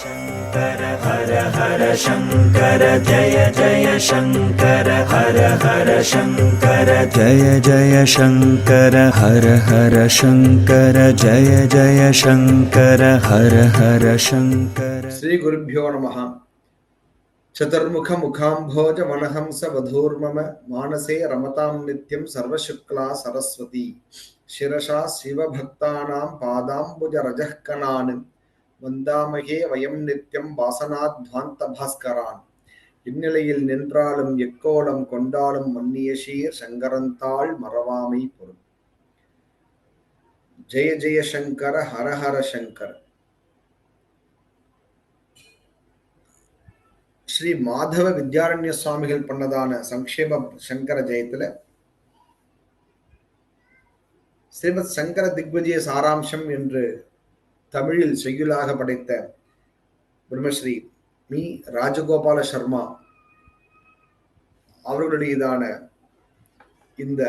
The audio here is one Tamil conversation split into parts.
शंकर हर हर शंकर जय जय शंकर हर हर शंकर जय जय शंकर हर हर शंकर जय जय शंकर हर हर शंकर। श्री गुरुभ्यो नमः। चतुर्मुख मुखाम्भोज वनहंस वधूर्मम मानसे रमतां नित्यं सर्वशुक्ला सरस्वती शिरसा शिवभक्तानां पादाम्बुज रजः कणान् वन्दामहे वयं नित्यं वासनाध्वान्तभास्करान् இந்நிலையில் நின்றாலும் எக்கோலம் கொண்டாலும் மன்னிய சீர் சங்கரந்தாள் மறவாமை பொருள். ஜெய ஜெய சங்கர ஹர ஹர சங்கர. ஸ்ரீ மாதவ வித்யாரண்ய சுவாமிகள் பண்ணதான சங்கேப சங்கர ஜெயத்துல ஸ்ரீமத் சங்கர திக்விஜய சாராம்சம் என்று தமிழில் செய்யுளாக படைத்த பிரம்மஸ்ரீ மீ ராஜகோபால சர்மா அவர்களுடையதான இந்த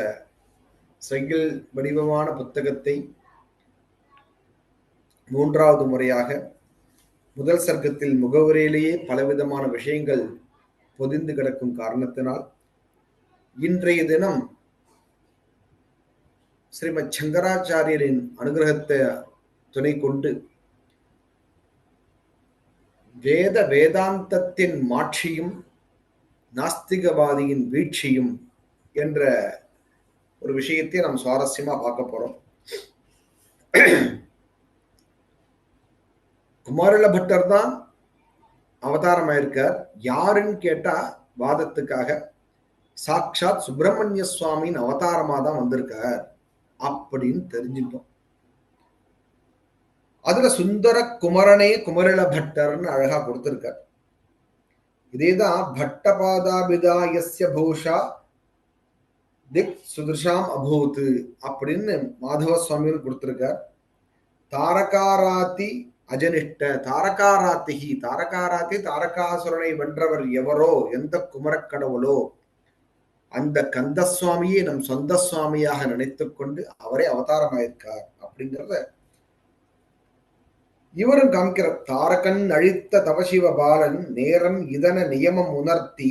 செய்யுள் வடிவமான புத்தகத்தை மூன்றாவது முறையாக முதல் சர்க்கத்தில் முகவுரையிலேயே பலவிதமான விஷயங்கள் பொதிந்து கிடக்கும் காரணத்தினால் இன்றைய தினம் ஸ்ரீமத் சங்கராச்சாரியரின் அனுகிரகத்தை துணை கொண்டு வேதாந்தத்தின் மாட்சியும் நாஸ்திகவாதியின் வீழ்ச்சியும் என்ற ஒரு விஷயத்தை நாம் சுவாரஸ்யமா பார்க்க போறோம். குமாரல பட்டர் தான் அவதாரம் ஆயிருக்கார். யாருன்னு கேட்டா வாதத்துக்காக சாட்சாத் சுப்பிரமணிய சுவாமியின் அவதாரமா தான் வந்திருக்கார் அப்படின்னு தெரிஞ்சுட்டோம். அதுல சுந்தர குமரனே குமரல பட்டர்னு அழகா கொடுத்திருக்கார். இதேதான் பட்டபாதாபிதாயஸ்ய பூஷா திக் சுதிருஷாம் அபூத் அப்படின்னு மாதவ சுவாமிகள் கொடுத்திருக்கார். தாரகாராத்தி அஜனிஷ்ட தாரகாராத்திகி தாரகாராத்தி தாரகாசுரனை வென்றவர் எவரோ எந்த குமரக்கடவுளோ அந்த கந்தசுவாமியை நம் சொந்த சுவாமியாக நினைத்துக் கொண்டு அவரே அவதாரமாயிருக்கார் அப்படிங்கிறத இவரும் காமிக்கிற. தாரகன் அழித்த தவசிவ பாலன் நேரம் இதன நியமம் உணர்த்தி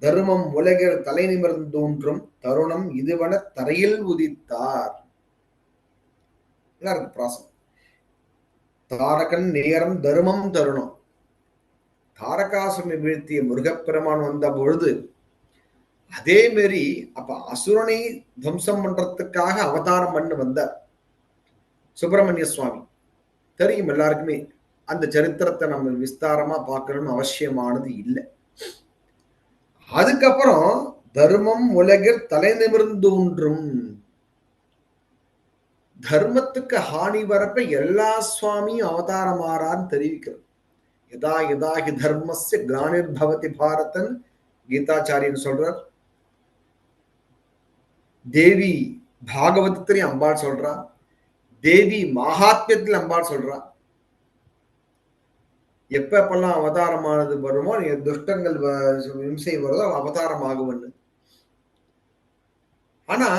தர்மம் உலகில் தலை நிமிர்ந்தோன்றும் தருணம் இதுவன தரையில் உதித்தார். பிராசம். தாரகன் நேரம் தர்மம் தருணம். தாரகாசுரனை வீழ்த்திய முருகப்பெருமான் வந்த பொழுது அதே மாரி அப்ப அசுரனை துவம்சம் பண்றதுக்காக அவதாரம் பண்ணு வந்தார் சுப்பிரமணிய சுவாமி. தெரியும் எல்லாருக்குமே. அந்த சரித்திரத்தை நம்ம விஸ்தாரமா பார்க்கணும்னு அவசியமானது இல்லை. அதுக்கப்புறம் தர்மம் உலகில் தலை நிமிர்ந்தோன்றும் தர்மத்துக்கு ஹானி வரப்ப எல்லா சுவாமியும் அவதாரமாறான்னு தெரிவிக்கிறது. யதா யதாகி தர்மஸ்ய கிளானிர் பவதி பாரதன் கீதாச்சாரியன் சொல்றார். தேவி பாகவதத்திலையும் அம்பாள் சொல்றா. தேவி மகாத்மியத்தில் அம்பாள் சொல்றா. எப்பெல்லாம் அவதாரமானது வருமோ துஷ்டங்கள் இம்சை வருதோ அவதாரம் ஆகுவன்னு. ஆனா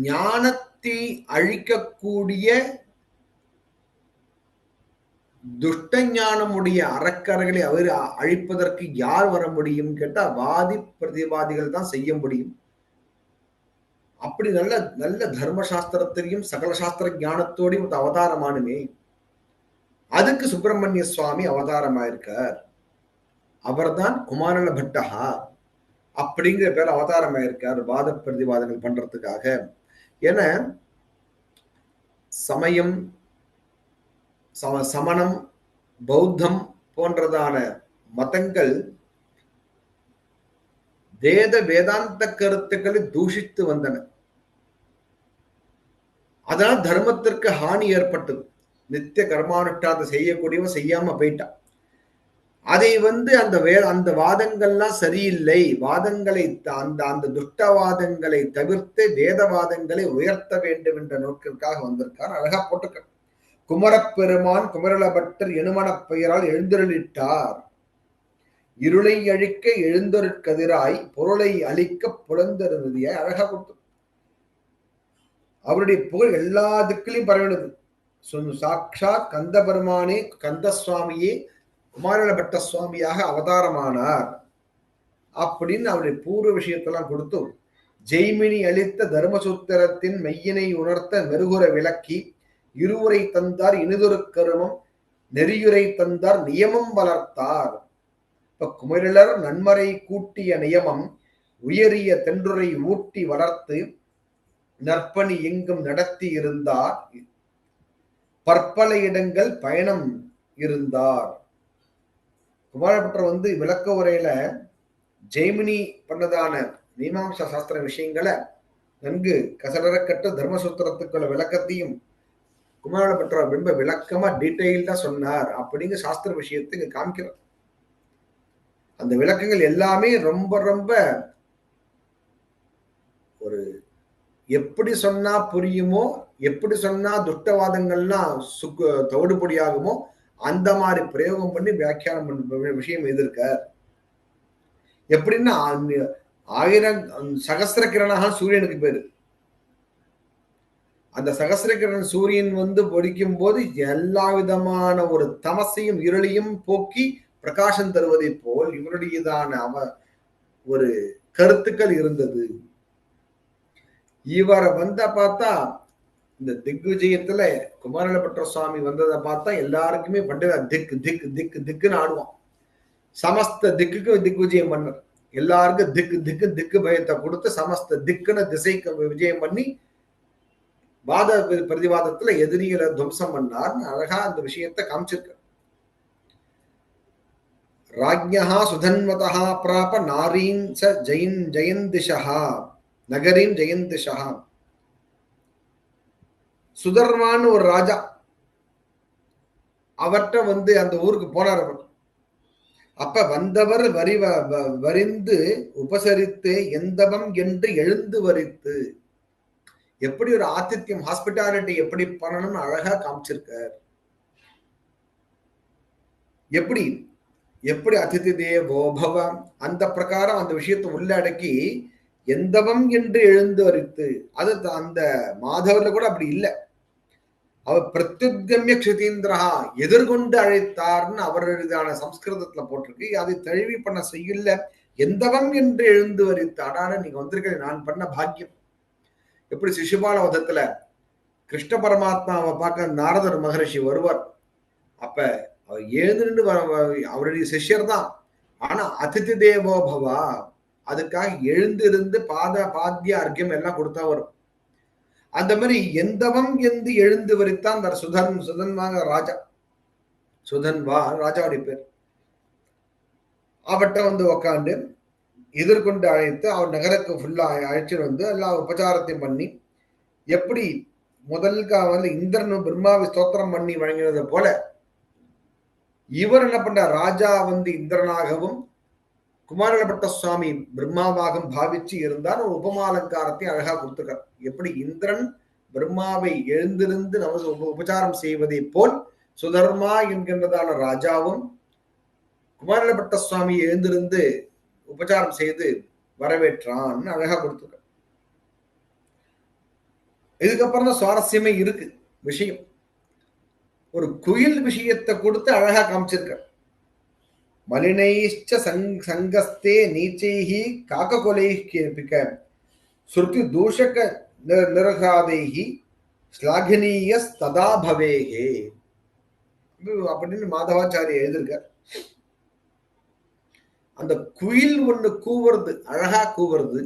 ஞானத்தை அழிக்கக்கூடிய துஷ்ட ஞானமுடைய அறக்கரைகளை அவர் அழிப்பதற்கு யார் வர முடியும் கேட்டா வாதி பிரதிவாதிகள் தான் செய்ய முடியும். அப்படி நல்ல நல்ல தர்மசாஸ்திரத்திலையும் சகல சாஸ்திர ஞானத்தோடையும் அவதாரமானுமே. அதுக்கு சுப்பிரமணிய சுவாமி அவதாரமாயிருக்கார். அவர்தான் குமாரல பட்டஹா அப்படிங்கிற பேர் அவதாரமாயிருக்கார் வாத பிரதிவாதங்கள் பண்றதுக்காக. என சமயம் சமணம் பௌத்தம் போன்றதான மதங்கள் வேதாந்த கருத்துக்களை தூஷித்து வந்தன. அதனால் தர்மத்திற்கு ஹானி ஏற்பட்டது. நித்திய கர்மானுஷ்டாத செய்யக்கூடியவன் செய்யாம போயிட்டான். அதை அந்த வாதங்கள்லாம் சரியில்லை. வாதங்களை அந்த துஷ்டவாதங்களை தவிர்த்து வேதவாதங்களை உயர்த்த வேண்டும் என்ற நோக்கிற்காக வந்திருக்கார். அழகா போட்டுக்க. குமரப்பெருமான் குமரல பட்டர் எனுமன பெயரால் எழுந்தருளிட்டார். இருளை அழிக்க எழுந்தொருக்கதிராய் பொருளை அழிக்க புலந்தருதியாய் அழகா கொடுத்து அவருடைய புகழ் எல்லா திக்கிலையும் பரவினது. சாக்ஷாத் கந்த பெருமானே கந்த சுவாமியே குமாரபட்ட சுவாமியாக அவதாரமானார் அப்படின்னு அவருடைய பூர்வ விஷயத்தெல்லாம் கொடுத்து ஜெய்மினி அளித்த தர்மசூத்திரத்தின் மெய்யினை உணர்த்த மெருகுற விளக்கி இருவுரை தந்தார் இனிதொரு கருமம் நெறியுரை தந்தார் நியமம் வளர்த்தார். இப்ப குமிழர் நன்மறை கூட்டிய நியமம் உயரிய தென்றுரை ஊட்டி வளர்த்து நற்பணி எங்கும் நடத்தி இருந்தார். பற்பல இடங்கள் பயணம் இருந்தார். குமாரபட்டர் விளக்க உரையில ஜெய்மினி பண்ணதான மீமாம்சா சாஸ்திர விஷயங்களை நன்கு கசடர கட்ட தர்மசூத்திரத்துக்குள்ள விளக்கத்தையும் குமாரபட்டர் ரொம்ப விளக்கமா டீட்டெயில்டா சொன்னார் அப்படிங்கிற சாஸ்திர விஷயத்துக்கு காமிக்கிறார். அந்த விளக்கங்கள் எல்லாமே ரொம்ப ரொம்ப ஒரு எப்படி சொன்னா புரியுமோ, எப்படி சொன்னா துஷ்டவாதங்கள்லாம் தவிடுபொடியாகுமோ அந்த மாதிரி பிரயோகம் பண்ணி வியாக்கியானம் பண்ண விஷயம் எதிர்க்க. எப்படின்னா 1000 சகஸ்ர கிரணாக சூரியனுக்கு பேரு. அந்த சகஸ்ர கிரண் சூரியன் பொடிக்கும் போது எல்லா விதமான ஒரு தமசையும் இருளையும் போக்கி பிரகாசம் தருவதை போல் இவருடையதான ஒரு கருத்துக்கள் இருந்தது. இவரை பார்த்தா இந்த திக்விஜயத்துல குமாரபட்ட சுவாமி வந்ததை பார்த்தா எல்லாருக்குமே பண்டிதா திக்கு திக்கு திக்கு திக்குன்னு ஆடுவான். சமஸ்த திக்குக்கு திக்விஜயம் பண்ணார். எல்லாருக்கும் திக்கு திக்கு திக்கு பயத்தை கொடுத்து சமஸ்த திக்குன்னு திசைக்கு விஜயம் பண்ணி வாத பிரதிவாதத்துல எதிரிகளை துவம்சம் பண்ணார். அழகா அந்த விஷயத்தை காமிச்சிருக்க. ராஜ்யா சுதன்வதா பிராப நாரீன் ச ஜெயந்திஷா நகரீன் ஜெயந்திஷா. சுதர்மான்னு ஒரு ராஜா, அவர்கிட்ட அந்த ஊருக்கு போனார். அவர் அப்ப வந்தவர் வரிந்து உபசரித்து எந்தவம் என்று எழுந்து வரித்து, எப்படி ஒரு ஆதித்யம் ஹாஸ்பிட்டாலிட்டி எப்படி பண்ணணும்னு அழகா காமிச்சிருக்கார். எப்படி எப்படி அதிதி தேவோ பவ அந்த பிரகாரம் அந்த விஷயத்தை உள்ளடக்கி எந்தவம் என்று எழுந்து வரித்து. அது அந்த மாதவர்ல கூட அப்படி இல்லை. அவர் பிரத்யுத்கம்ய க்ஷதீந்திரா எதிர்கொண்டு அழைத்தார்னு அவருடையதான சம்ஸ்கிருதத்துல போட்டிருக்கு. அதை தழுவி பண்ண செய்யல எந்தவம் என்று எழுந்து வரித்து. ஆனாலும் நீங்க வந்திருக்க நான் பண்ண பாக்கியம். எப்படி சிசுபால வதத்துல கிருஷ்ண பரமாத்மாவை பார்க்க நாரதர் மகரிஷி வருவார். அப்ப அவர் எழுந்து அவருடைய சிஷ்யர் தான். ஆனா அதிதி தேவோ பவா அதுக்காக எழுந்திருந்து பாத்திய அர்க்கியம் எல்லாம் கொடுத்தா வரும். அந்த மாதிரி எந்தவம் என்று எழுந்து வரித்தான் அந்த சுதன்வாங்க ராஜா. சுதன்வா ராஜாவுடைய பேர். அவட்ட உக்காண்டு எதிர்கொண்டு அழைத்து அவர் நகருக்கு ஃபுல்லா அழைச்சிட்டு எல்லா உபச்சாரத்தையும் பண்ணி, எப்படி முதல் இந்திரன் பிரம்மாவை ஸ்தோத்திரம் பண்ணி வழங்கினதை போல இவர் என்ன பண்ற, ராஜா இந்திரனாகவும் குமாரபட்ட சுவாமி பிரம்மாவாகவும் பாவிச்சு இருந்தார். ஒரு உபமாலங்காரத்தை அழகா கொடுத்துருக்கார். எப்படி இந்திரன் பிரம்மாவை எழுந்திருந்து நமது உபச்சாரம் செய்வதை போல் சுதர்மா என்கின்றதான ராஜாவும் குமாரபட்ட சுவாமி எழுந்திருந்து உபச்சாரம் செய்து வரவேற்றான்னு அழகா கொடுத்துருக்க. இதுக்கப்புறம் தான் சுவாரஸ்யமே இருக்கு விஷயம். ஒரு குயில் விஷயத்தை கொடுத்து அழகா காமிச்சிருக்க. மலினைச்ச சங்கஸ்தே நீச்சைஹி காக்ககொலைஹி கேபிக ஸ்ருதி தூஷக நிரகாதைஹி ஸ்லாகனீய ததா பவேஹே அப்படின்னு மாதவாச்சாரி எழுதியிருக்கார். அந்த குயில் ஒண்ணு கூவுறது, அழகா கூவுறது.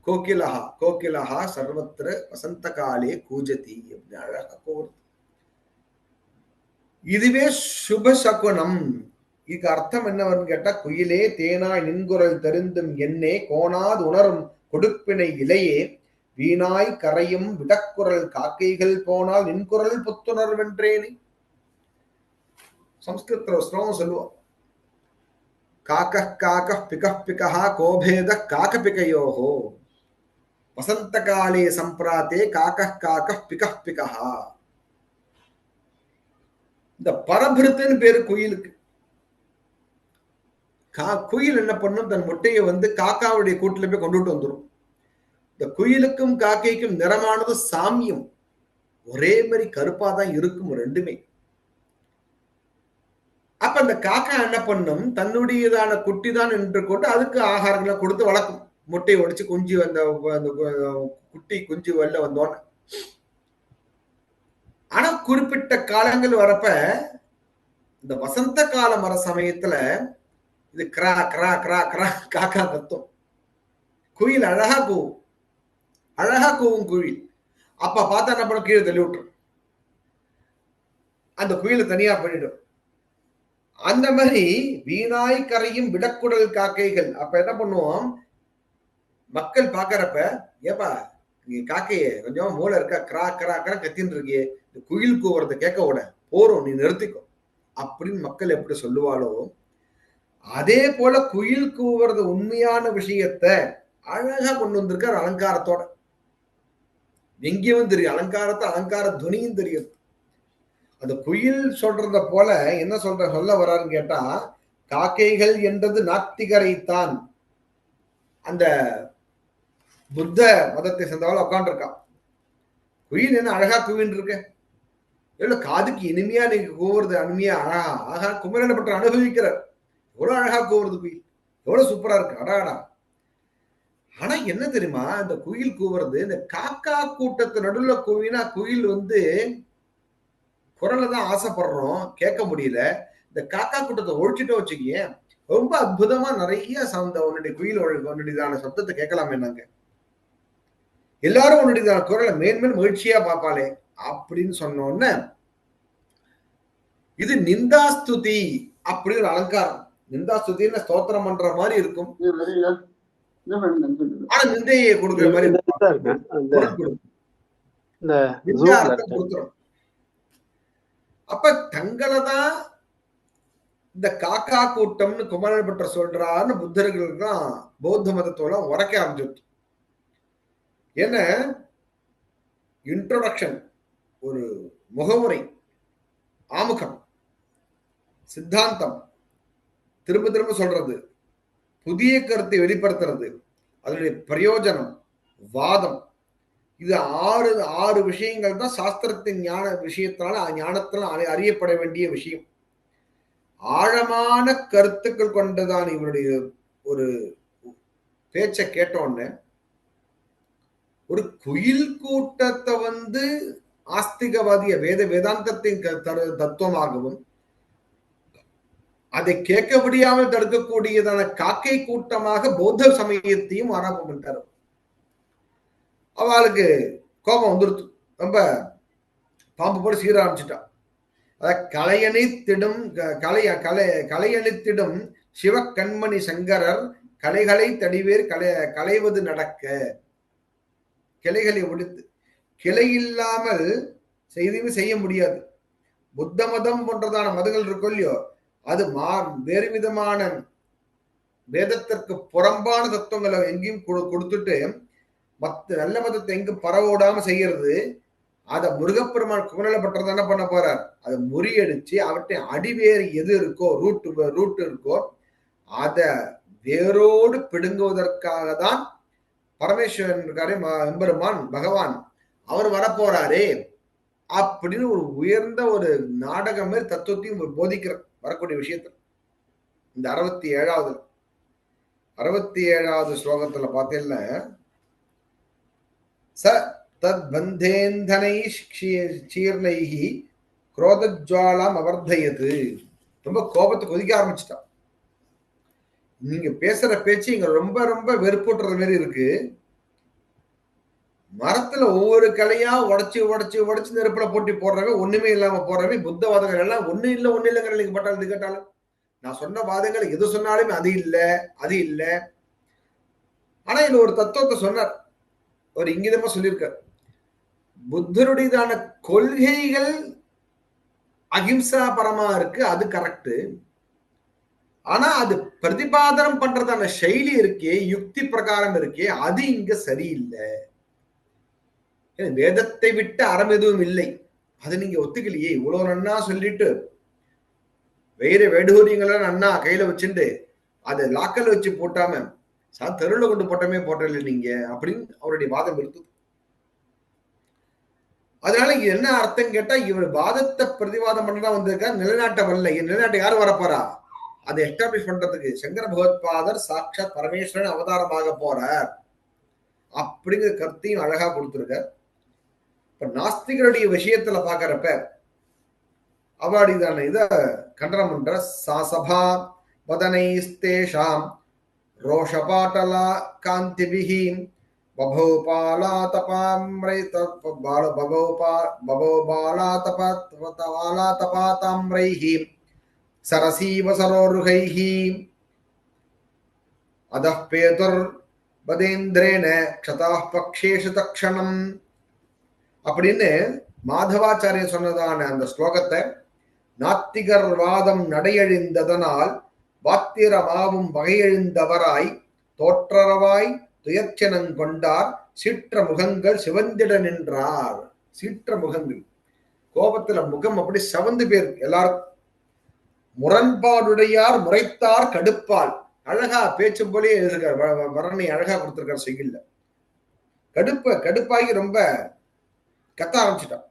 கோகிலஹா கோகிலஹா சர்வத்திர வசந்த காலே கூஜதி அப்படின்னு அழகா கூவுறது. இதுவே சுப சகுனம். இதுக்கு அர்த்தம் என்னவன்னு கேட்டா, குயிலே தேனாய் நின்குரல் தெரிந்தும் என்னே கோணாது உணரும் கொடுப்பினை இலையே வீணாய் கரையும் விடக்குரல் காக்கைகள் போனால் நின்குரல் புத்துணர்வென்றேனே. சம்ஸ்கிருத ஸ்லோகம் சொல்லுவோம். காக்க காக்க பிக பிகா கோபேத காக்க பிகையோஹோ வசந்த காலே சம்பிராத்தே காக்க காக்க பிக பிகா. இந்த பரபிருத்துன்னு பேரு குயிலுக்கு. குயில் என்ன பண்ணும், தன் முட்டையை காக்காவுடைய கூட்டுல போய் கொண்டுட்டு வந்துடும். இந்த குயிலுக்கும் காக்கைக்கும் நிறமானது சாமியம், ஒரே மாதிரி கருப்பா தான் இருக்கும் ரெண்டுமே. அப்ப அந்த காக்கா என்ன பண்ணும், தன்னுடையதான குட்டி தான் என்று கொண்டு அதுக்கு ஆகாரங்களை கொடுத்து வளர்க்கும். முட்டையை உடைச்சு குஞ்சு அந்த அந்த குட்டி குஞ்சு வெளில வந்தோன்னு. ஆனா குறிப்பிட்ட காலங்கள் வரப்ப இந்த வசந்த காலம் வர சமயத்துல இது கிரா கிரா கிரா கிரா காக்கா கத்தும். குயில் அழகா கூவும், அழகா கூவும் குயில். அப்ப பார்த்தா என்ன பண்ண, கீழே தள்ளி விட்டுரும், அந்த குயிலை தனியா பண்ணிடும். அந்த மாதிரி வீணாய் கரையும் விடக்குடல் காக்கைகள். அப்ப என்ன பண்ணுவோம், மக்கள் பாக்குறப்ப, ஏப்பா நீ காக்கையே கொஞ்சம் மூளை இருக்கா, கிரா கிரா கிரா கத்தின்னு இருக்கியே, இந்த குயில் கூவுறத கேட்க விட போறோம், நீ நிறுத்திக்கோ அப்படின்னு மக்கள் எப்படி சொல்லுவாளோ, அதே போல குயில் கூவுறது உண்மையான விஷயத்த அழகா கொண்டு வந்திருக்கார் அலங்காரத்தோட. எங்கேயும் தெரியும் அலங்காரத்தை, அலங்கார துணியும் தெரியும். அந்த குயில் சொல்றத போல என்ன சொல்ல வர்றாருன்னு கேட்டா, காக்கைகள் என்றது நாத்திகரைத்தான். அந்த புத்த மதத்தை சேர்ந்தவள் உட்காந்துருக்கான். குயில் என்ன அழகா குவின்னு இருக்கு, எவ்வளவு காதுக்கு இனிமையா நீங்க கூவுறது, அருமையா அழகா ஆகா குமரனை பற்றி அனுபவிக்கிறார். எவ்வளவு அழகா கூவுறது குயில், எவ்வளவு சூப்பரா இருக்கு, அடாடா. ஆனா என்ன தெரியுமா, இந்த குயில் கூவுறது இந்த காக்கா கூட்டத்து நடுவுல கூவினா குயில் குரலை தான் ஆசைப்படுறோம், கேட்க முடியல. இந்த காக்கா கூட்டத்தை ஒழிச்சுட்டோம் வச்சுக்கிய, ரொம்ப அற்புதமா நிறைய உன்னுடைய குயில் உன்னுடையதான சப்தத்தை கேட்கலாமே. நாங்க எல்லாரும் உன்னுடையதான குரலை மேன்மேல் மகிழ்ச்சியா பார்ப்பாளே அப்படின்னு சொன்னோன்னு, இது நிந்தாஸ்துதி அப்படி ஒரு அலங்காரம். நிந்தாஸ்துதின்னு ஸ்தோத்திரம் பண்ற மாதிரி இருக்கும், ஆனா நிந்தையை கொடுக்கிற மாதிரி கொடுத்துரும். அப்ப தங்களைதான் இந்த காக்கா கூட்டம்னு குமரன் பற்ற சொல்றான்னு புத்தர்களுக்கு தான் பௌத்த மதத்தோட உரைக்க ஆரம்பிச்சு. என்ன இன்ட்ரோடக்ஷன், ஒரு முகமுறை, ஆமுகம், சித்தாந்தம், திரும்ப திரும்ப சொல்றது, புதிய கருத்தை வெளிப்படுத்துறது, அதனுடைய பிரயோஜனம், வாதம், இது ஆறு விஷயங்கள் தான் சாஸ்திரத்தின் ஞான விஷயத்தினால ஞானத்தினால அறியப்பட வேண்டிய விஷயம். ஆழமான கருத்துக்கள் கொண்டதான் இவருடைய ஒரு பேச்சை கேட்டோன்னு, ஒரு குயில் கூட்டத்தை ஆஸ்திகவாதிய வேதாந்தத்தின் தத்துவமாகவும், அதை கேட்க முடியாமல் தடுக்கக்கூடியதான காக்கை கூட்டமாக பௌத்த சமயத்தையும் ஆரம்பம் பண்ணிட்டார். அவளுக்கு கோபம் வந்துருச்சு, ரொம்ப பாம்பு போல சீர ஆரம்பிச்சுட்டான். கலையணித்திடும் சிவ கண்மணி சங்கரர் கலைகளை தடிவேர் களைவது நடக்க. கிளைகளை ஒடித்து, கிளை இல்லாமல் செய்ய முடியாது. புத்த மதம் போன்றதான மதங்கள் இருக்கோ இல்லையோ, அது வேறு விதமான வேதத்திற்கு புறம்பான தத்துவங்களை எங்கேயும் கொடுத்துட்டு மத்த நல்ல மதத்தை எங்கும் பரவோடாம செய்யறது. அத முருகப்பெருமான் குமரல பட்டது என்ன பண்ண போறார், அதை முறியடிச்சு அவற்றை அடிவேறு எது இருக்கோ, ரூட் இருக்கோ, அத வேரோடு பிடுங்குவதற்காக தான் பரமேஸ்வரன் இருக்காரு, எம்பெருமான் பகவான் அவர் வரப்போறாரே அப்படின்னு ஒரு உயர்ந்த ஒரு நாடகம் மாதிரி தத்துவத்தையும் போதிக்கிற வரக்கூடிய விஷயத்துல. இந்த 67வது ஸ்லோகத்துல பார்த்தீங்கன்னா, ச தத் பந்தேந்தனை சீர்ணைஹி குரோதஜ்வாலாம் அவர்தயது. ரொம்ப கோபத்தை கொதிக்க ஆரம்பிச்சுட்டான். நீங்க பேசுற பேச்சு இங்க ரொம்ப ரொம்ப வெறுப்புட்டுறது மாதிரி இருக்கு. மரத்துல ஒவ்வொரு கலையா உடைச்சு நெருப்புல போட்டி போடுறவன், ஒண்ணுமே இல்லாம போடுறவன், புத்தவாதங்கள் எல்லாம் ஒண்ணு இல்லைங்கிற நீங்க பட்டாலும் இது கேட்டாலும், நான் சொன்ன வாதங்கள் எது சொன்னாலுமே அது இல்ல. ஆனா இதுல ஒரு தத்துவத்தை சொன்னார், ஒரு இங்கிதமா சொல்லியிருக்கார். புத்தருடையதான கொள்கைகள் அகிம்சா பரமா இருக்கு, அது கரெக்ட். ஆனா அது பிரதிபாதனம் பண்றதான செயலி இருக்கே, யுக்தி பிரகாரம் இருக்கே, அது இங்க சரியில்லை. வேதத்தை விட்டு அறம் எதுவும் இல்லை, அது நீங்க ஒத்துக்கலையே. இவ்வளவு நன்னா சொல்லிட்டு வேற வேடூரியங்களை நன்னா கையில வச்சுட்டு அதை லாக்கல் வச்சு போட்டாம தெருவில் கொண்டு போட்டமே போட்டல நீங்க அப்படின்னு அவருடைய வாதம் இருக்குது. அதனால என்ன அர்த்தம் கேட்டா, இவர் வாதத்தை பிரதிவாதம் பண்ணதான் வந்திருக்கார், நிலைநாட்ட வரல. நிலைநாட்ட யார் வரப்போறா? அதை எஸ்டாப்ளிஷ் பண்றதுக்கு சங்கர பகவத்பாதர் சாட்சாத் பரமேஸ்வரன் அவதாரமாக போறார் அப்படிங்கிற கருத்தையும் அழகா கொடுத்திருக்க. இப்ப நாஸ்திகருடைய விஷயத்துல பாக்குறப்ப அவருடைய இத கண்டனம் பண்ற சாசபா வதனைஸ்தேஷாம் ரோஷபாட்டலா காந்திபிஹி பபௌபாலா தபாம்ரைத பபௌபாலா தபாதாம்ரைஹி சரசீவ சரோருகைஹி அதः பேதுர் பதேந்திரேன க்ஷதாः பக்ஷேஷு தக்ஷணம் அப்படின்னு மாதவாச்சாரியர் சொன்னதான அந்த ஸ்லோகத்தை நாத்திகர் வாதம் நடையழிந்ததனால் வாத்திரமாவும் வகையெழுந்தவராய் தோற்றரவாய் துயர்ச்சனங்கொண்டார் சீற்ற முகங்கள் சிவந்திட நின்றார். சீற்ற முகங்கள், கோபத்துல முகம் அப்படி செவந்து பேர் எல்லாரும். முரண்பாடுடையார் முறைத்தார் கடுப்பால், அழகா பேச்சும் போலே எழுதிருக்கார், வர்ணனை அழகா கொடுத்திருக்கார் செய்யல. கடுப்பாகி ரொம்ப கத்த ஆரம்பிச்சுட்டான்.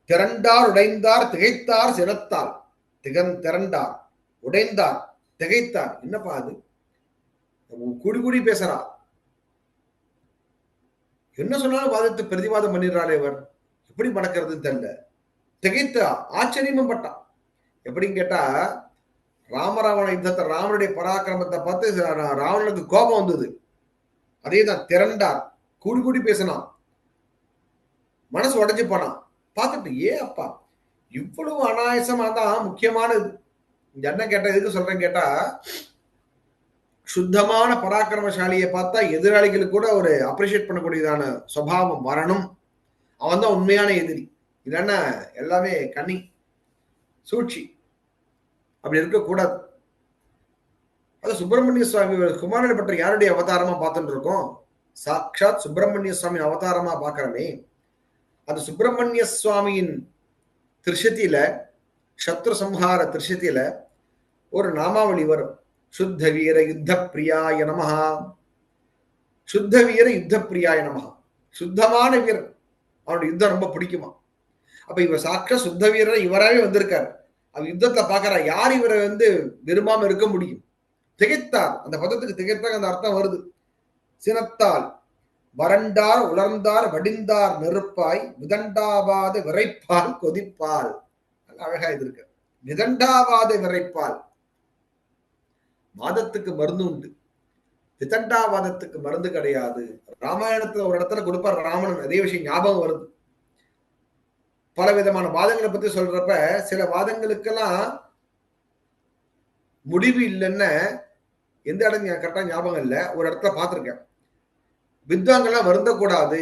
திரண்டார் உடைந்தார் திகைத்தார் சினத்தால். திரண்டார் உடைந்தார் திகைத்தார். என்னப்பா அது, குடி பேசுறா, என்ன சொன்னாலும் வாதத்தை பிரதிவாதம் பண்ணிடுறாரு இவர், எப்படி மடக்கிறது தெரியல. திகைத்தா ஆச்சரியமும் பட்டான். எப்படின்னு கேட்டா, ராமராவண யுத்தத்தை ராமனுடைய பராக்கிரமத்தை பார்த்து ராவணனுக்கு கோபம் வந்தது. அதே தான் திரண்டார், கூடி பேசினான், மனசு உடைஞ்சு போனான். பார்த்துட்டு ஏன் அப்பா இவ்வளவு அனாயசமா தான் முக்கியமானது. என்ன கேட்டா எதுக்கு சொல்றேன் கேட்டா, சுத்தமான பராக்கிரமசாலியை பார்த்தா எதிராளிகளுக்கு கூட ஒரு அப்ரிஷியேட் பண்ணக்கூடியதான சுபாவம் வரணும். அவன் தான் உண்மையான எதிரி. இல்லைன்னா எல்லாமே கண்ணி சூழ்ச்சி. அப்படி இருக்கக்கூடாது. அது சுப்பிரமணிய சுவாமி குமாரனை பற்றி யாருடைய அவதாரமா பார்த்துட்டு இருக்கோம்? சாட்சாத் சுப்பிரமணிய சுவாமி அவதாரமா பார்க்கிறமே. அந்த சுப்பிரமணிய சுவாமியின் திருஷதியில, சத்ரு சம்ஹார திருஷதியில ஒரு நாமாவளி வரும். சுத்த வீர யுத்த பிரியாய நமஹா. சுத்த வீர யுத்த பிரியாய நமஹா. சுத்தமான வீரர், அவனுடைய யுத்தம் ரொம்ப பிடிக்குமா. அப்ப இவர் சாட்சா சுத்த வீரர் இவராவே வந்திருக்காரு. அவர் யுத்தத்தை பாக்குறா, யார் இவரை விரும்பாம இருக்க முடியும்? திகைத்தார், அந்த பதத்துக்கு திகைத்தார் அந்த அர்த்தம் வருது. சினத்தால் வறண்டார் உலர்ந்தார் வடிந்தார் நெருப்பாய் விதண்டாவாத விரைப்பால் கொதிப்பால். அழகா இது இருக்கு. விதண்டாவாத விரைப்பால். வாதத்துக்கு மருந்து உண்டு, விதண்டாவாதத்துக்கு மருந்து கிடையாது. ராமாயணத்துல ஒரு இடத்துல கொடுப்பார் ராமன், அதே விஷயம் ஞாபகம் வருது. பல விதமான வாதங்களை பத்தி சொல்றப்ப சில வாதங்களுக்கெல்லாம் முடிவு இல்லைன்னு எந்த இடம் கரெக்டா ஞாபகம் இல்லை, ஒரு இடத்துல பார்த்திருக்கேன். வித்வாங்கெல்லாம் வருந்தக்கூடாது,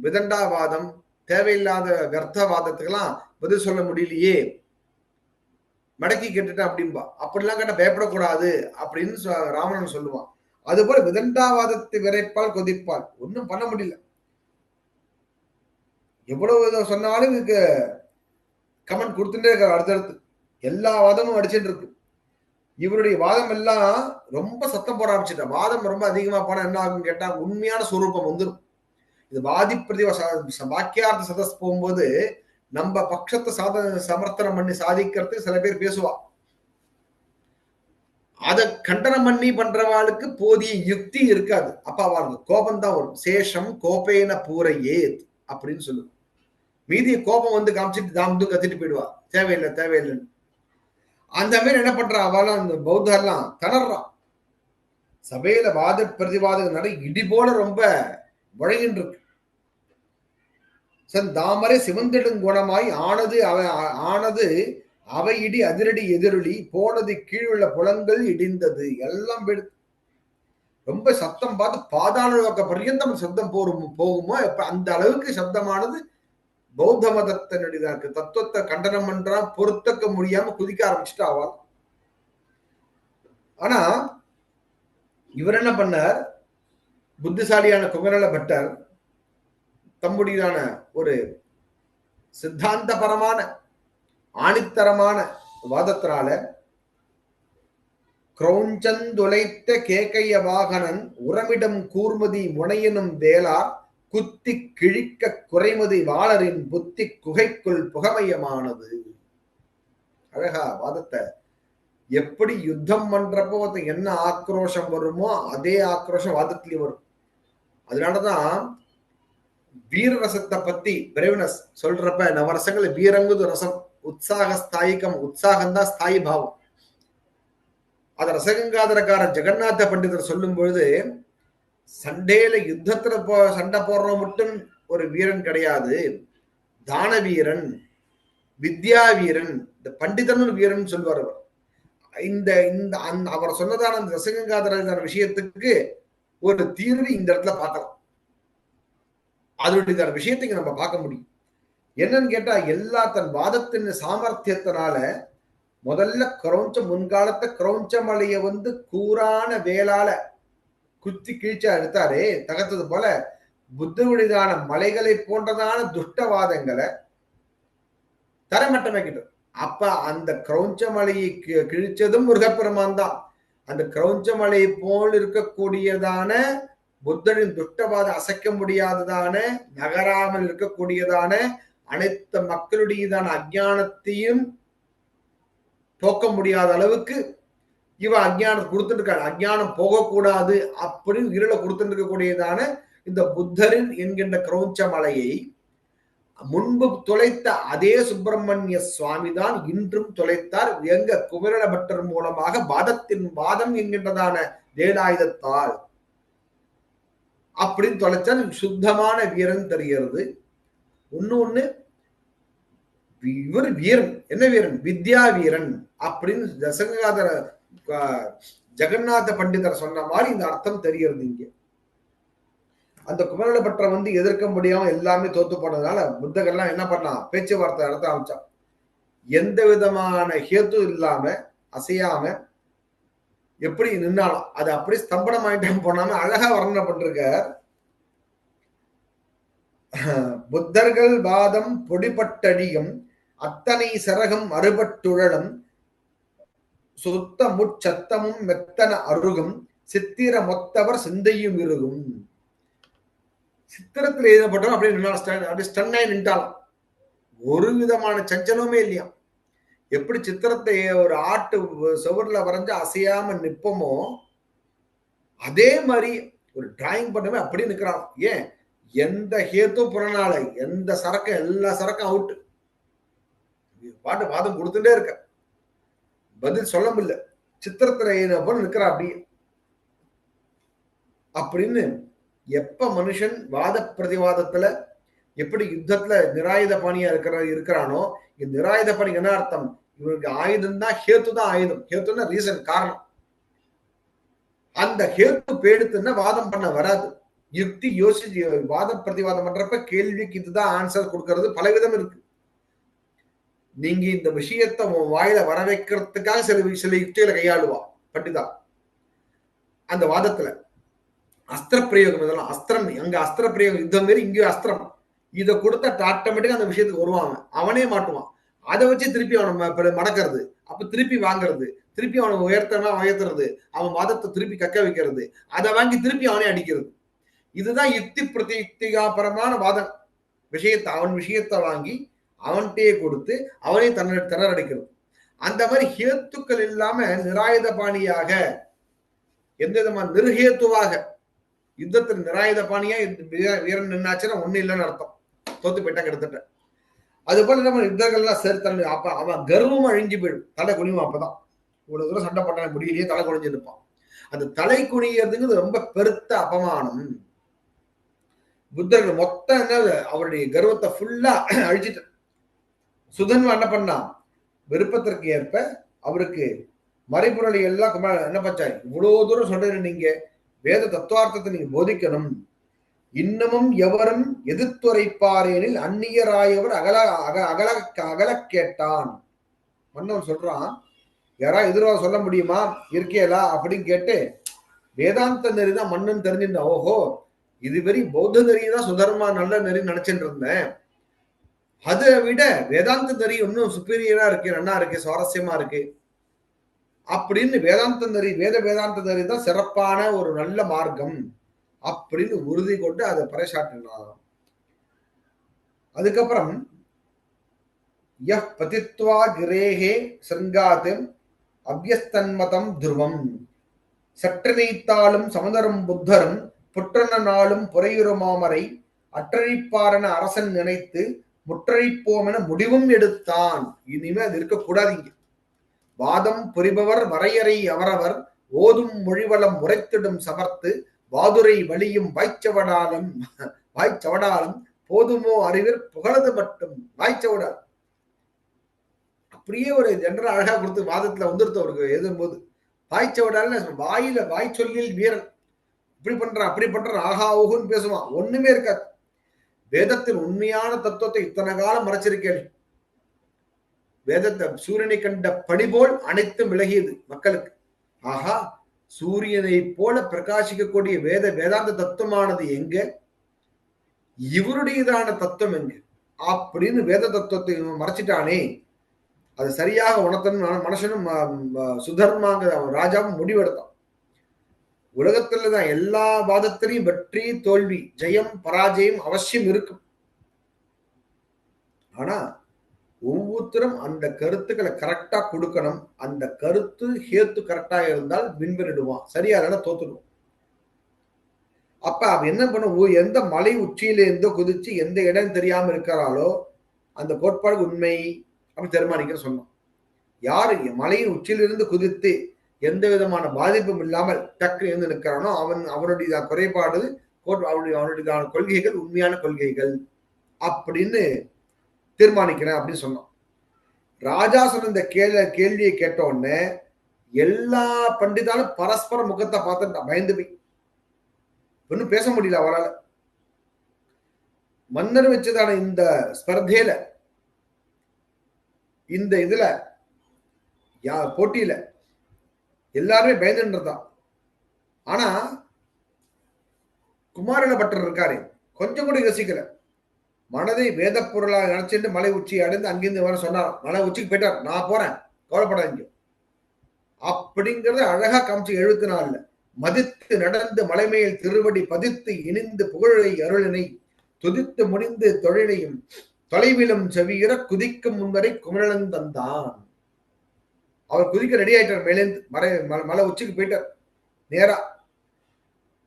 விதண்டாவாதம் தேவையில்லாத வியர்த்தவாதத்துக்கெல்லாம் பதில் சொல்ல முடியலையே, மடக்கி கேட்டுட்டேன் அப்படின்பா. அப்படிலாம் கேட்ட பயப்படக்கூடாது அப்படின்னு ராவணன் சொல்லுவான். அது போல விதண்டாவாதத்தை விரைப்பால் கொதிப்பால். ஒன்றும் பண்ண முடியல. எவ்வளவு சொன்னாலும் இதுக்கு கமெண்ட் கொடுத்துட்டே இருக்காரு. அடுத்தடுத்து எல்லா வாதமும் அடிச்சுட்டு இருக்கு. இவருடைய வாதம் எல்லாம் ரொம்ப சத்தம் போட ஆரம்பிச்சுட்டா. வாதம் ரொம்ப அதிகமா போனா என்ன ஆகும் கேட்டா, உண்மையான சுரூபம் வந்துடும். இது வாதி பிரதி வாக்கியார்த்த சதஸ் போகும்போது நம்ம பட்சத்தை சமர்த்தனம் பண்ணி சாதிக்கிறதுக்கு சில பேர் பேசுவா. அதை கண்டனம் பண்ணி பண்றவாளுக்கு போதிய யுக்தி இருக்காது. அப்ப அவளுக்கு கோபம் தான் வரும். சேஷம் கோபேன பூரையே அப்படின்னு சொல்லுவோம். மீதிய கோபம் வந்து காமிச்சிட்டு தாமதும் கத்திட்டு போயிடுவா, தேவையில்லைன்னு. அந்த மாதிரி என்ன பண்றா அவெல்லாம், அந்த பௌத்தர்லாம் தளர்றான். சபையில வாத பிரதிவாதம் நட இடி போல ரொம்ப வழங்கின்னு இருக்கு. தாமரை சிவந்திடும் குணமாய் ஆனது அவை இடி அதிரடி எதிரொலி போனது கீழுள்ள புலங்கள் இடிந்தது. எல்லாம் ரொம்ப சத்தம் பார்த்து பாதாள நோக்க பர்யந்தம் சப்தம் போகுமோ அந்த அளவுக்கு சப்தமானது பௌத்த மதத்தினுடைய தத்துவத்தை கண்டனம் பண்றா, பொறுத்தக்க முடியாம குதிக்க ஆரம்பிச்சுட்டு ஆவாள். ஆனா இவர் என்ன பண்ணார், புத்திசாலியான குமரல பட்டர் தம்முடையதான ஒரு சித்தாந்தபரமான ஆணித்தரமான வாதத்தினால கிரௌஞ்சந்துளைத்த கேக்கைய வாகனன் உரமிடம் கூர்மதி முனையனும் வேளார் குத்தி கிழிக்க குறைமதி வாளரின் புத்தி குகைக்குள் புகமயமானது. அழகா வாதத்தை எப்படி யுத்தம் பண்றப்போ என்ன ஆக்ரோஷம் வருமோ அதே ஆக்ரோஷம் வாதத்திலேயே வரும். அதனாலதான் வீரரசத்தை பத்தி பிரேவனஸ் சொல்றப்ப நவரசங்கள் வீரங்குது ரசம் உற்சாக ஸ்தாயிகம், உற்சாகம்தான் ஸ்தாயி பாவம். அத ரசகங்காதரக்கார ஜெகநாத பண்டிதர் சொல்லும் பொழுது சண்டையில யுத்தத்துல சண்டை போடுறோம் மட்டும் ஒரு வீரன் கிடையாது, தான வீரன், வித்யா வீரன், இந்த பண்டிதன் வீரன் சொல்வார் அவர். இந்த இந்த அவர் சொன்னதான அந்த ரசகங்காதர விஷயத்துக்கு ஒரு தீர்வு இந்த இடத்துல பார்க்கலாம். அதனுடைய விஷயத்தை நம்ம பார்க்க முடியும். என்னன்னு கேட்டா எல்லா தன் வாதத்தின் சாமர்த்தியத்தினால முதல்ல முன்காலத்தை கிரௌஞ்ச மலையை கூரான வேளால குத்தி கீழ்ச்சா எடுத்தாரே தகர்த்தது போல புத்தனுடையதான மலைகளை போன்றதான துஷ்டவாதங்களை தரமட்டமாக்கிட்டது. அப்ப அந்த கிரௌஞ்ச மலையை கிழிச்சதும் முருகப்பெருமான் தான். அந்த கிரௌஞ்ச மலையை போல் இருக்கக்கூடியதான புத்தனின் துஷ்டவாத அசைக்க முடியாததான நகராமல் இருக்கக்கூடியதான அனைத்து மக்களுடையதான அஞ்ஞானத்தையும் போக்க முடியாத அளவுக்கு இவன் அஞ்ஞானம் கொடுத்துட்டு இருக்கான். அஞ்ஞானம் போகக்கூடாது அப்படின்னு இருளை கொடுத்துட்டு இருக்கக்கூடியதான இந்த புத்தரின் என்கின்ற கிரௌஞ்ச மலையை முன்பு தொலைத்த அதே சுப்பிரமணிய சுவாமி தான் இன்றும் தொலைத்தார். எங்க குமரன பட்டர் மூலமாக வாதம் என்கின்றதான வேலாயுதத்தால் அப்படின்னு தொலைச்சால் சுத்தமான வீரன் தெரிகிறது. ஒண்ணு இவர் வீரன், என்ன வீரன்? வித்யா வீரன் அப்படின்னு ரசகங்காதர ஜெகநாத பண்டிதர் சொன்ன மாதிரி இந்த அர்த்தம் தெரிகிறது. இங்க அந்த குமரன பட்டரை எதிர்க்க முடியாம எல்லாமே தோத்து போனதுனால புத்தகர்லாம் என்ன பண்ணா, பேச்சுவார்த்தை நடத்த ஆரம்பிச்சான். எந்த விதமான ஹேத்து இல்லாம அசையாம எப்படி நின்னாலும் அது அப்படி ஸ்தம்பனம் ஆயிட்டு போனாம அழகா வர்ணப்பட்டிருக்க. புத்தர்கள் வாதம் பொடிபட்டடியும் அத்தனை சரகம் அறுபட்டுழலும் சுத்த முச்சத்தமும் மெத்தன அருகும் சித்திர மொத்தவர் சிந்தையும் இருக்கும். சித்திரத்தில் எழுதப்பட்டவன் அப்படியே ஸ்டன்னாய் நின்றாலும் ஒரு விதமான சஞ்சலமே இல்லையா. எப்படி சித்திரத்தை ஒரு ஆட்டு சுவர்ல வரைஞ்சு அசையாம நிற்போமோ அதே மாதிரி ஒரு டிராயிங் பண்ணவே அப்படி நிக்கிறான். ஏன்? எந்த ஹேத்தும் புறநாள, எந்த சரக்கம், எல்லா சரக்கம் அவுட்டு. பாட்டு வாதம் கொடுத்துட்டே இருக்க, பதில் சொல்ல முடியல. சித்திரத்துல போல நிக்கிறா அப்படி அப்படின்னு. எப்ப மனுஷன் வாத பிரதிவாதத்துல எப்படி யுத்தத்துல நிராயுத பாணியா இருக்கிறானோ, இந்த நிராயுத பாணிக்கு என்ன அர்த்தம்? இவனுக்கு ஆயுதம் தான், ஹேத்து தான் ஆயுதம். ஹேத்துன்னா ரீசன், காரணம். அந்த ஹேத்து பேடுத்துன்னா வாதம் பண்ண வராது. யுக்தி யோசிச்சு வாதம் பிரதிவாதம் பண்றப்ப கேள்விக்கு இதுதான் ஆன்சர் கொடுக்கறது பலவிதம் இருக்கு. நீங்க இந்த விஷயத்தை உன் வாயில வர வைக்கிறதுக்காக சில யுக்திகளை கையாளுவா பண்டிதா. அந்த வாதத்துல அஸ்திர பிரயோகம், இதெல்லாம் அஸ்திரம். அங்க அஸ்திர பிரயோகம் யுத்தம் மாரி, இங்கேயும் அஸ்திரம். இதை கொடுத்தா ஆட்டோமேட்டிக்கா அந்த விஷயத்துக்கு வருவாங்க, அவனே மாட்டுவான். அதை வச்சு திருப்பி அவனை மடக்கிறது, அப்ப திருப்பி வாங்குறது, திருப்பி அவனை உயர்த்துறது, அவன் வாதத்தை திருப்பி கக்க வைக்கிறது, அதை வாங்கி திருப்பி அவனே அடிக்கிறது. இதுதான் யுக்தி பிரதியுக்திகாபரமான வாதம். அவன் விஷயத்தை வாங்கி அவன்கிட்டயே கொடுத்து அவனே திணறடிக்கிறது. அந்த மாதிரி ஹேத்துக்கள் இல்லாம நிராயுத பாணியாக, எந்த விதமான நிர்ஹேத்துவாக யுத்தத்தில் நிராயுத பாணியா வீரன் நின்னாச்சுன்னா ஒண்ணு இல்லைன்னு அர்த்தம், தோத்து போயிட்டாங்க எடுத்துட்ட. அது போல நம்ம யுத்தங்கள்லாம் சேர்த்து அப்ப அவன் கர்வம் அழிஞ்சு போயிடும், தலை குனிவான். அப்பதான் இவ்வளவு தூரம் சண்டை பண்ண முடியலையே, தலை குனிஞ்சு நிற்பான். அந்த தலை குனியறதுங்கிறது ரொம்ப பெருத்த அபமானம். புத்தர்கள் மொத்தம் என்ன, அவருடைய கர்வத்தை ஃபுல்லா அழிச்சிட்டு சுதன்வா என்ன பண்ணா, விருப்பத்திற்கு ஏற்ப அவருக்கு மறைபொருளை எல்லாம் என்ன பச்சா, இவ்வளவு தூரம் சொல்றீங்க, நீங்க வேத தத்துவார்த்தத்தை நீங்க போதிக்கணும், இன்னமும் எவரும் எதிர்த்துரைப்பாரேனில் அந்நியராயவர் அகல கேட்டான். மன்னவன் சொல்றான், யாராவது எதிர்வா சொல்ல முடியுமா, இருக்கேலா அப்படின்னு கேட்டு வேதாந்த நெறி தான் மன்னன் தெரிஞ்சிருந்தான். ஓஹோ, இது வெறி பௌத்த நெறிதான் சுதர்மா நல்ல நெறி நினைச்சுட்டு இருந்தேன், அதை விட வேதாந்த நெறி இன்னும் சுப்பீரியரா இருக்கு, நல்லா இருக்கு, சுவாரஸ்யமா இருக்கு அப்படின்னு வேதாந்த நெறி, வேதாந்த நெறி தான் சிறப்பான ஒரு நல்ல மார்க்கம் அப்படின்னு உறுதி கொண்டு அதை பறைசாற்றினான். அதுக்கப்புறம் யஹ் பதித்வா கிரேஹே சிருங்காத் அபியஸ்தன்மதம் துருவம் சற்று நீத்தாலும் சமதரும் புத்தரும் புற்றன நாளும் புறையுறுமாமரை அற்றழிப்பாரென அரசன் நினைத்து முற்றழிப்போம் என முடிவும் எடுத்தான். இனிமே அது இருக்கக்கூடாதீங்க. வாதம் புரிபவர் வரையறை அவரவர் ஓதும் மொழிவளம் உரைத்திடும் சமர்த்து வாதுரை வலியும் வாய்ச்சவடாலும் போதுமோ அறிவிற் புகழது மட்டும் வாய்ச்சவடால். அப்படியே ஒரு ஜெனரல் அழகா கொடுத்து வாதத்துல வந்துருத்தவருக்கு எழுதும்போது வாய்ச்சவடால் வாயில வாய் சொல்லில் வீரன் இப்படி பண்றான் அப்படி பண்றான் ஆஹா ஓகுன்னு பேசுவான். ஒண்ணுமே இருக்காது. வேதத்தின் உண்மையான தத்துவத்தை இத்தனை காலம் மறைச்சிருக்கேன். வேதத்தை சூரியனை கண்ட பணி போல் அனைத்தும் விலகியது மக்களுக்கு. ஆஹா, சூரியனை போல பிரகாசிக்கக்கூடிய வேதாந்த தத்துவமானது எங்க, இவருடையதான தத்துவம் எங்க அப்படின்னு வேத தத்துவத்தை மறைச்சிட்டானே. அது சரியாக உணர்த்தணும் மனுஷனும் சுதர்மாங்க ராஜாவும் முடிவெடுத்தான். உலகத்துலதான் எல்லா வாதத்திலையும் வெற்றி தோல்வி ஜெயம் பராஜயம் அவசியம் இருக்கும். ஆனா ஒவ்வொருத்தரும் அந்த கருத்துக்களை கரெக்டா கொடுக்கணும். அந்த கருத்து ஹேத்து கரெக்டா இருந்தால் விண்பெறிடுவான், சரியா இல்லைன்னா தோத்துடுவான். அப்ப அவ என்ன பண்ண, எந்த மலை உச்சியில இருந்தோ குதிச்சு எந்த இடம் தெரியாம இருக்கிறாளோ அந்த கோட்பாடு உண்மை அப்படி தீர்மானிக்க சொன்னான். யாரு மலையின் உச்சியிலிருந்து குதித்து எந்த விதமான பாதிப்பும் இல்லாமல் டக்கு இருந்து நிற்கிறானோ அவனுடைய குறைபாடு அவனுடைய கொள்கைகள் உண்மையான கொள்கைகள் அப்படின்னு தீர்மானிக்கிறேன் அப்படின்னு சொன்னான். ராஜா சொன்ன இந்த கேள்வியை கேட்ட உடனே எல்லா பண்டிதாலும் பரஸ்பர முகத்தை பார்த்துட்டான், பயந்து போய் ஒன்னும் பேச முடியல அவரால். மன்னர் வச்சதான இந்த ஸ்பர்தையில இந்த இதுல போட்டியில எல்லாருமே பயந்துன்றதான். ஆனா குமாரன பட்டர் இருக்காரு, கொஞ்சம் கூட யோசிக்கல. மனதை வேத பொருளாக நினைச்சிட்டு மலை உச்சி அடைந்து அங்கிருந்து வர சொன்னாராம். மலை உச்சிக்கு போயிட்டார், நான் போறேன் கவலைப்படாதீங்க அப்படிங்கறத அழகா காமிச்சு 74 மதித்து நடந்து மலைமையில் திருவடி பதித்து இனிந்து புகழை அருளினை துதித்து முடிந்து தொழிலையும் தொலைவிலும் செவியிற குதிக்கும் முன்வரை குமரன் தந்தான். அவர் குதிக்க ரெடி ஆயிட்டார். மேலேந்து மலை உச்சிக்கு போயிட்டார். நேரா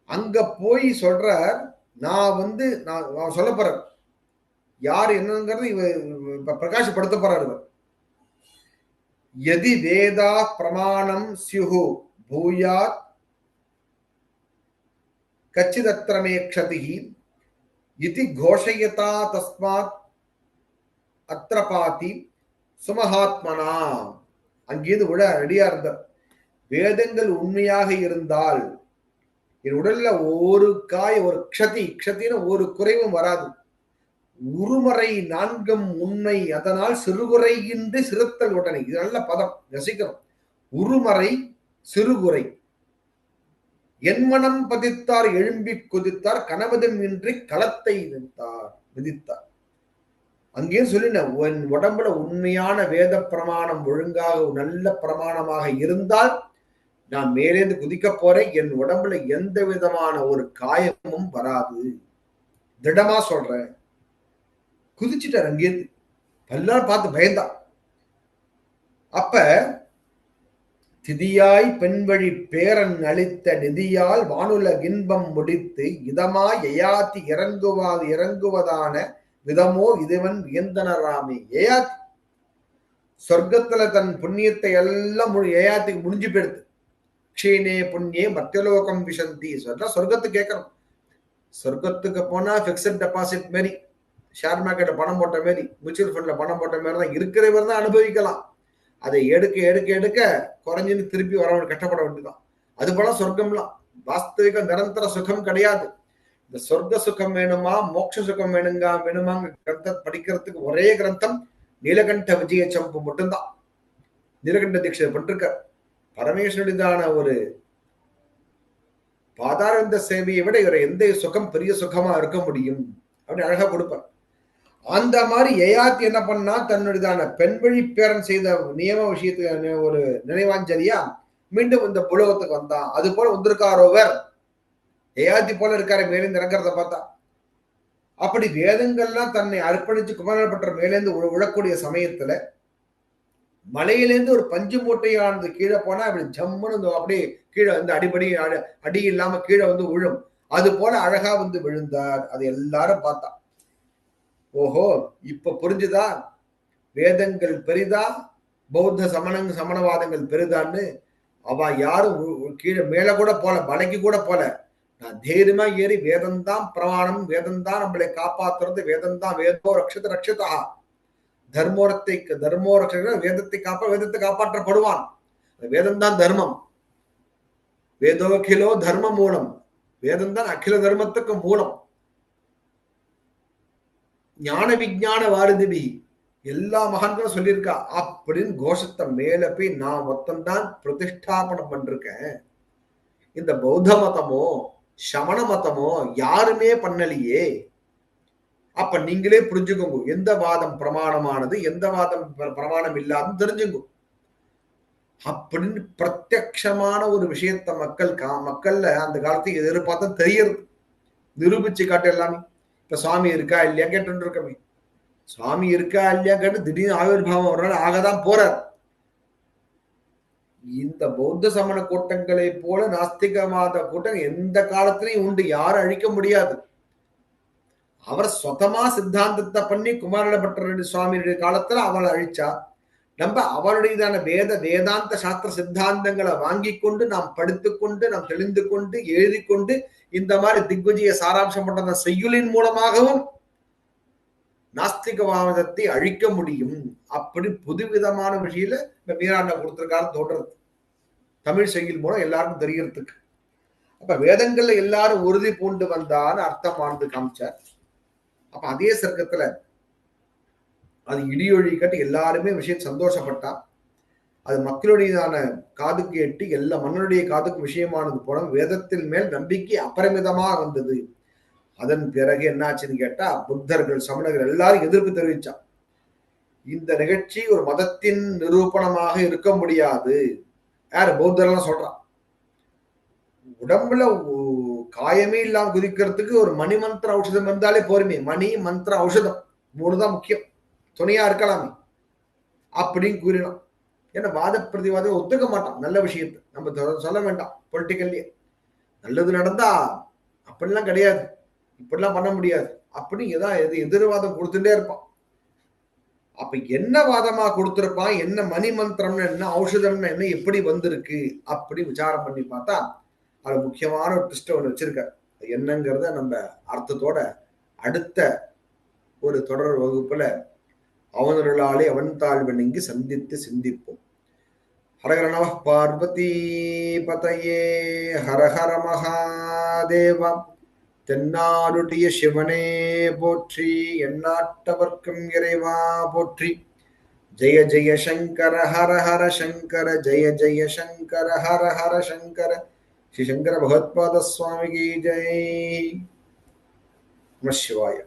அங்க போய் சொல்றார், நான் சொல்ல போறேன் யார் என்னங்கிறது இவர் பிரகாசப்படுத்த போறார். இவர் யதி வேதா பிரமாணம் ஸ்யுஹு பூயாத் கச்சிதத்ரமே க்ஷதிஹி இதி கோஷயதா தஸ்மாத் அத்ரபாதி சுமஹாத்மனா. அங்கேயிருந்து விட ரெடியா இருந்தார். வேதங்கள் உண்மையாக இருந்தால் என் உடல்ல ஒரு க்ஷதின்னு ஒரு குறைவும் வராது. உருமறை நான்கும் உண்மை அதனால் சிறுகுறையின்றி சிறுத்தல் உடனே. இது நல்ல பதம், ரசிக்கணும். உருமறை சிறுகுறை என் மனம் பதித்தார் எழும்பி குதித்தார் கனவதும் இன்றி களத்தை விதித்தார். அங்கேயும் சொல்லின, உன் உடம்புல உண்மையான வேத பிரமாணம் ஒழுங்காக நல்ல பிரமாணமாக இருந்தால் நான் மேலேந்து குதிக்க போறேன், என் உடம்புல எந்த விதமான ஒரு காயமும் வராது, திடமா சொல்றேன். குதிச்சுட்டார். அங்கேருந்து எல்லாரும் பார்த்து பயந்தான். அப்ப திதியாய் பெண்வழி பேரன் அளித்த நிதியால் வானுல இன்பம் முடித்து இதமாய் எயாத்தி இறங்குவதான விதமோ இதுவன் வியந்தனராமே. ஏயாத்தி சொர்க்கத்துல தன் புண்ணியத்தை எல்லாம் ஏயாத்திக்கு முடிஞ்சு போயிடுது. க்ஷீணே புண்ணியே மத்தியலோகம் விஷந்தி சொல்ல சொர்க்கத்துக்கு கேட்கணும். சொர்க்கத்துக்கு போனா பிக்சட் டெபாசிட் மாரி, ஷேர் மார்க்கெட்ல பணம் போட்ட மாரி, மியூச்சுவல் ஃபண்ட்ல பணம் போட்ட மாதிரி தான் இருக்கிறவர் தான் அனுபவிக்கலாம். அதை எடுக்க எடுக்க எடுக்க குறைஞ்சுன்னு திருப்பி வரவங்க கஷ்டப்பட வேண்டியதான். அது போல சொர்க்கம்லாம் வாஸ்தவிக நிரந்தர சுகம் கிடையாது. இந்த சொர்க்க சுகம் வேணுமா மோட்ச சுகம் வேணுமாங்க கிரந்தம் படிக்கிறதுக்கு ஒரே கிரந்தம் நீலகண்ட விஜய சம்பு மட்டும்தான். நீலகண்ட தீட்சை பட்டிருக்க பரமேஸ்வரிதான ஒரு பாதாரந்த சேவையை விட இவரை எந்த சுகம் பெரிய சுகமா இருக்க முடியும் அப்படின்னு அழகா கொடுப்பார். அந்த மாதிரி ஏயாத்தி என்ன பண்ணா தன்னுடையதான பெண்வழி பேரன் செய்த நியம விஷயத்துக்கு ஒரு நினைவாஞ்சலியா மீண்டும் இந்த புலகத்துக்கு வந்தான். அது போல வந்திருக்காரோவர் ஏயாதி போல இருக்காரு மேலேந்து இறங்குறத பார்த்தா. அப்படி வேதங்கள்லாம் தன்னை அர்ப்பணிச்சு குமாரபட்டர் மேலேந்து விழக்கூடிய சமயத்துல மலையிலேருந்து ஒரு பஞ்சு மூட்டையானது கீழே போனா அப்படி ஜம்முன்னு அப்படியே கீழே வந்து அடி இல்லாம கீழே வந்து விழும். அது போல அழகா வந்து விழுந்தார். அது எல்லாரும் பார்த்தா. ஓஹோ, இப்ப புரிஞ்சுதா வேதங்கள் பெரிதா, பௌத்த சமணவாதங்கள் பெரிதான்னு. அவ யாரும் கீழே மேல கூட போல, மலைக்கு கூட போல. நான் தைரியமா ஏறி வேதம்தான் பிரமாணம், வேதம்தான் நம்மளை காப்பாத்துறது, வேதம்தான் வேதோ ரட்சத ரட்சதா, தர்மோ ரட்சக, வேதத்தை வேதத்தை காப்பாற்றப்படுவான். வேதம் தான் தர்மம். வேதோகிலோ தர்ம மூலம். வேதம் தான் அகில தர்மத்துக்கு மூலம். ஞான விஞ்ஞான வாரதிபி எல்லா மகான்களும் சொல்லியிருக்கா அப்படின்னு கோஷத்தை மேல போய் நான் மொத்தம்தான் பிரதிஷ்டாபனம் பண்ணிருக்கேன். இந்த பௌத்த மதமோ சமண மதமோ யாருமே பண்ணலையே. அப்ப நீங்களே புரிஞ்சுக்கோங்க எந்த வாதம் பிரமாணமானது, எந்த வாதம் பிரமாணம் இல்லாதுன்னு தெரிஞ்சுங்க அப்படின்னு பிரத்யக்ஷமான ஒரு விஷயத்த மக்கள்ல அந்த காலத்துக்கு எதிர்பார்த்தா தெரியறது. நிரூபிச்சு காட்டு எல்லாமே. இப்ப சுவாமி இருக்கா இல்லையா கேட்டு இருக்கமே. சுவாமி இருக்கா இல்லையா கேட்டு திடீர்னு ஆவிர்வாவம் ஒரு நாள் ஆகதான் போறார். இந்த பௌத்த சமண கூட்டங்களை போல நாஸ்திகவாத கூட்டம் எந்த காலத்திலையும் உண்டு. யாரும் அழிக்க முடியாது. அவர் சொந்தமா சித்தாந்தத்தை பண்ணி குமாரபட்டர் சுவாமியுடைய காலத்துல அவளை அழிச்சா. நம்ம அவருடையதான வேதாந்த சாஸ்திர சித்தாந்தங்களை வாங்கி கொண்டு நாம் படித்துக்கொண்டு நாம் தெளிந்து கொண்டு எழுதி கொண்டு இந்த மாதிரி திக்விஜய சாராம்சம் பண்ற செய்யுளின் மூலமாகவும் நாஸ்திகவாதத்தை அழிக்க முடியும். அப்படி புதுவிதமான விஷயத்துல இந்த மீராண்ட கொடுத்திருக்காரு தோன்றது. தமிழ் செய்யுள் மூலம் எல்லாருக்கும் தெரியறதுக்கு. அப்ப வேதங்கள்ல எல்லாரும் உறுதி பூண்டு வந்தான்னு அர்த்தமானது காமிச்சார். அப்ப அதே சர்க்கத்துல அது இடியொழி கட்டி எல்லாருமே விஷயம் சந்தோஷப்பட்டா. அது மக்களுடையதான காதுக்கு எட்டி எல்லா மன்னனுடைய காதுக்கு விஷயமானது போல வேதத்தின் மேல் நம்பிக்கை அபரிமிதமா வந்தது. அதன் பிறகு என்னாச்சுன்னு கேட்டா புத்தர்கள் சமணர்கள் எல்லாரும் எதிர்ப்பு தெரிவிச்சா. இந்த நிகழ்ச்சி ஒரு மதத்தின் நிரூபணமாக இருக்க முடியாது. யாரு பௌத்தர்லாம் சொல்றான். உடம்புல காயமே இல்லாம குதிக்கிறதுக்கு ஒரு மணி மந்திர ஔஷதம் இருந்தாலே போருமே. மணி மந்திர ஔஷதம் மூணுதான் முக்கியம். துணையா இருக்கலாமே அப்படின்னு கூறினோம். ஏன்னா வாத பிரதிவாதம் ஒத்துக்க மாட்டான். நல்ல விஷயத்தை நம்ம சொல்ல வேண்டாம். பொலிட்டிக்கல்லயே நல்லது நடந்தா அப்படிலாம் கிடையாது, இப்படிலாம் பண்ண முடியாது அப்படின்னு ஏதாவது எதிர்வாதம் கொடுத்துட்டே இருப்பான். அப்ப என்ன வாதமா கொடுத்திருப்பான், என்ன மணி மந்திரம்னு என்ன, ஔஷதம்னு என்ன, எப்படி வந்திருக்கு அப்படி விசாரம் பண்ணி பார்த்தா அது முக்கியமான ஒரு ட்விஸ்ட் ஒன்று வச்சிருக்காரு. என்னங்கிறத நம்ம அர்த்தத்தோட அடுத்த ஒரு தொடர் வகுப்புல அவனருளாலே அவன் தாழ்வு நீங்கி சந்தித்து சிந்திப்போம். ஹரஹர நம பார்வதி பதையே. ஹரஹர மகாதேவா. தென்னாடுடைய சிவனே போற்றி, எந்நாட்டவர்க்கும் இறைவா போற்றி. ஜெய ஜெய சங்கர ஹர ஹர சங்கர, ஜெய ஜெய சங்கர ஹர ஹர சங்கர. ஸ்ரீ சங்கர பகவத்பாத சுவாமிக்கு ஜெய். நம சிவாய.